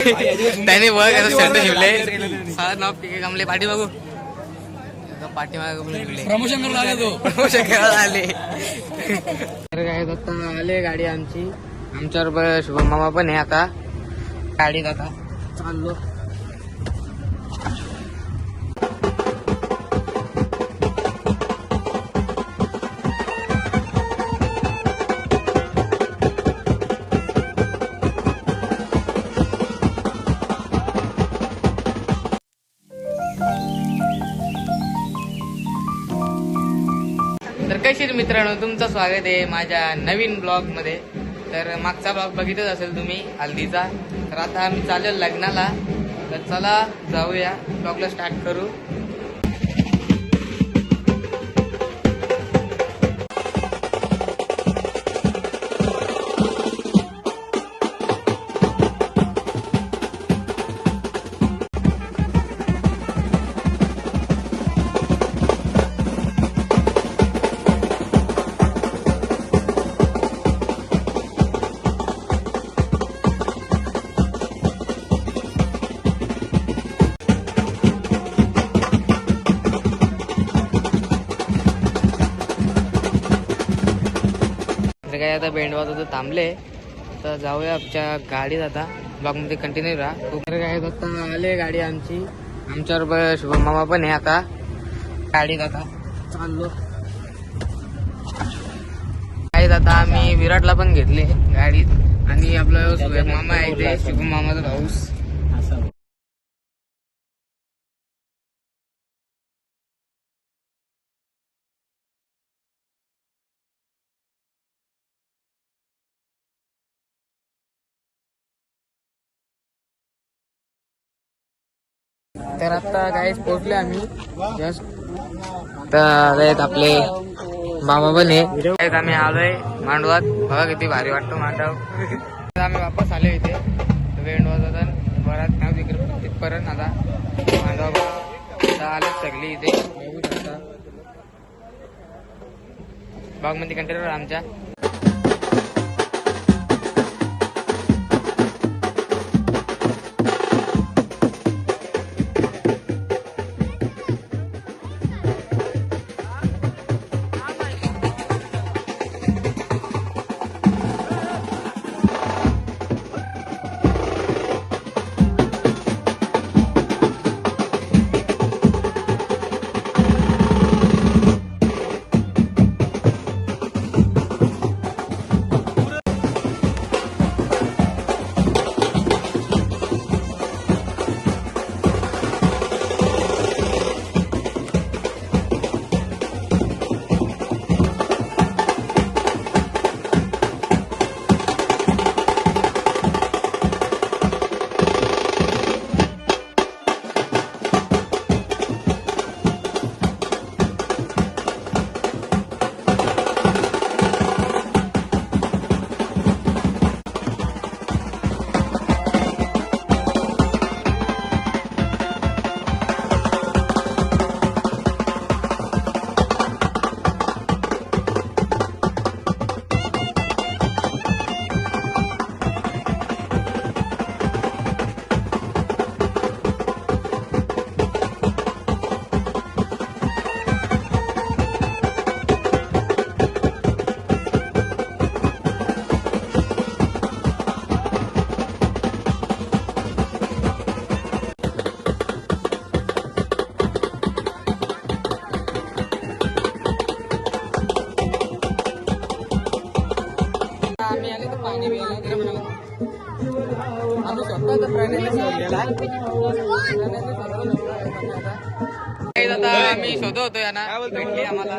त्याने बघ असं शर्ट शिवले नाव पिके कमले पाठी बघू पाठीमागे प्रमोशन करायला आले तो प्रमोशन खेळायला आले तर काय आता आले गाडी आमची आमच्यावर शुभम मामा पण आहे आता गाडीत आता चाललो तर कशी मित्रांनो तुमचं स्वागत आहे माझ्या नवीन ब्लॉग मध्ये तर मागचा ब्लॉग बघितच असेल तुम्ही हल्दीचा तर आता आम्ही चालेल लग्नाला तर चला जाऊया ब्लॉगला स्टार्ट करू काय आता बेंडवाजा तर थांबले तर जाऊया आमच्या गाडीत आता ब्लॉगमध्ये कंटिन्यू राहा काय आता आले गाडी आमची आमच्यावर शुभम मामा पण आहे आता गाडीत आता चाललो गाडीत आता आम्ही विराटला पण घेतले गाडीत आणि आपलं शुभम मामा आहे ते शुभम मामाचा भाऊस तर आता काहीच पोहोचले आम्ही जस्ट तर आपले मामा पण आहे आम्ही आलोय मांडवात बघा किती भारी वाटतो मांडव आम्ही वापस आलो इथे वेंडवाजा बराच नाव तिकडे तिथपर्यंत आता मांडवा आलेच सगळी इथे बघू शकता बाग मध्ये कंटेनर आमच्या आता आम्ही शोधतो होतो यांना भेटली आम्हाला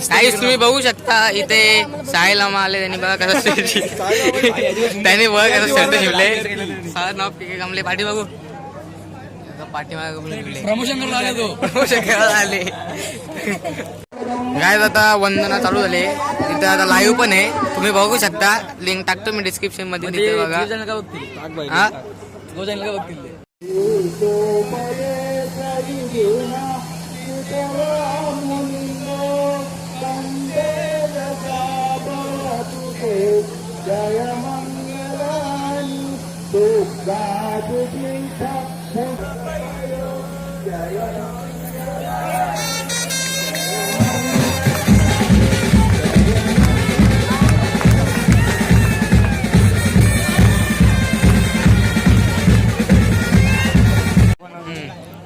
काहीच तुम्ही बघू शकता इथे साहिल आम्हा आले त्यांनी बघा कसं त्यांनी बघ कसं शर्ट शिवले नाव पिके कमले पाठी बघू पाठीमागे प्रमोशन करायला आले तो प्रमोशन खेळायला आले काय आता वंदना चालू झाले तिथे आता लाईव्ह पण आहे तुम्ही बघू शकता लिंक टाकतो मी डिस्क्रिप्शन मध्ये तिथे बघा हा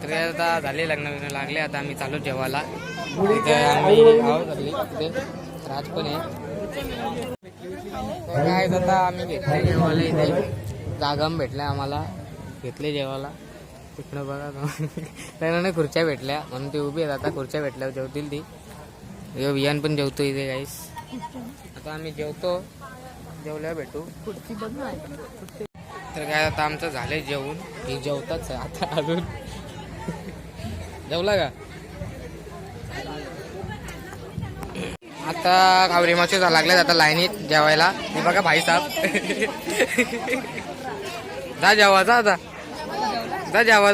तर आता झाले लग्न बिग्न लागले. आता आम्ही चालू जेवायला. इथे आम्ही आहोत आपली तिथे राज पण आहे. तर काय आता आम्ही घेतले जेवायला. इथे जागम भेटल्या आम्हाला, घेतले जेवायला. तिकडं बघा त्यांना नाही खुर्च्या भेटल्या म्हणून ते उभी आहेत. आता खुर्च्या भेटल्यावर जेवतील ती. वियान पण जेवतो इथे गाईस. आता आम्ही जेवतो, जेवल्यावर भेटू. तर काय आता आमचं झालंय जेवून. हे जेवताच आहे आता अजून. जेवला का? आता कावरी मासे लागले आता लाईनीत जेवायला. हे बघा भाई साहेब. जा जेवा, जा आता जा जेवा.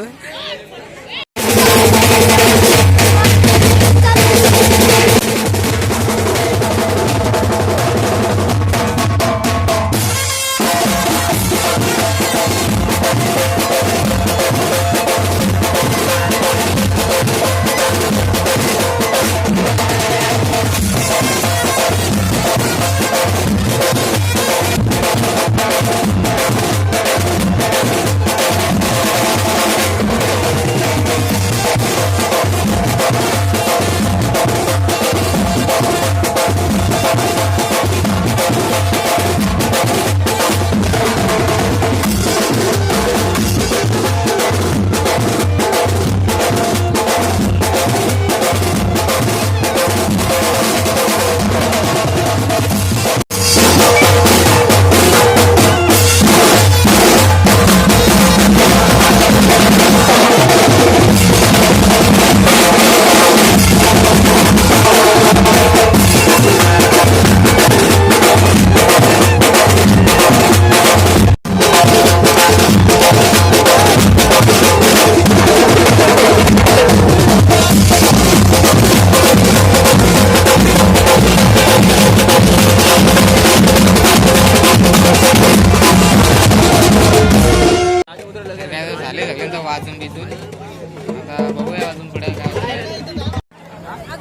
झाले सगळ्यांचा वाजून बिजून. आता बघूया अजून पुढे काय.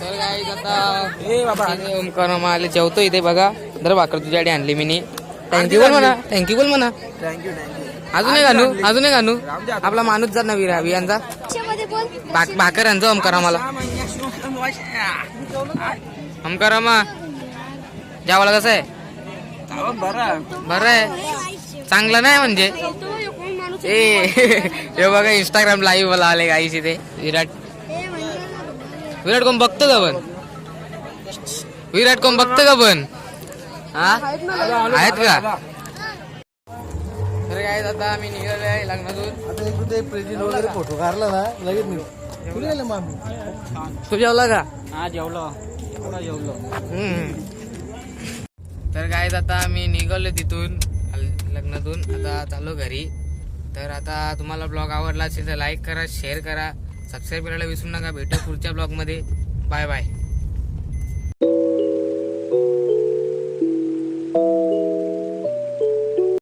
तर काय आता ओमकार आले जेवतो इथे बघा. दर भाकर तुझ्यासाठी आणली मी. थँक्यू बोल म्हणा, थँक्यू बोल म्हणा. थँक्यू. अजून एक आणू, अजून एक आणू. आपला माणूस जात ना वियांचा भाकर आणतो ओमकार आम्हाला. ओमकार आम्हा जेवायला कसं आहे? बरं आहे, चांगलं नाही म्हणजे. ए हे बघा इंस्टाग्राम लाईव्ह मला आले गाईस इथे. विराट कोण बघतो का पण? विराट कोण बघतो का पण? हा आहेत का? तर काय आता आम्ही निघालो आहे लग्नातून. आता एक ते प्रेझेंट वगैरे फोटो काढला ना लगेच निघू. मग तू जेवला का? हा जेवलो, जेवलो. तर काय आता आम्ही निघालो तिथून लग्नातून. आता चालू घरी. तर आता तुम्हाला ब्लॉग आवडला असेल तर लाईक करा, शेअर करा, सबस्क्राईब करायला विसरू नका. भेटू पुढच्या ब्लॉग मध्ये. Bye bye.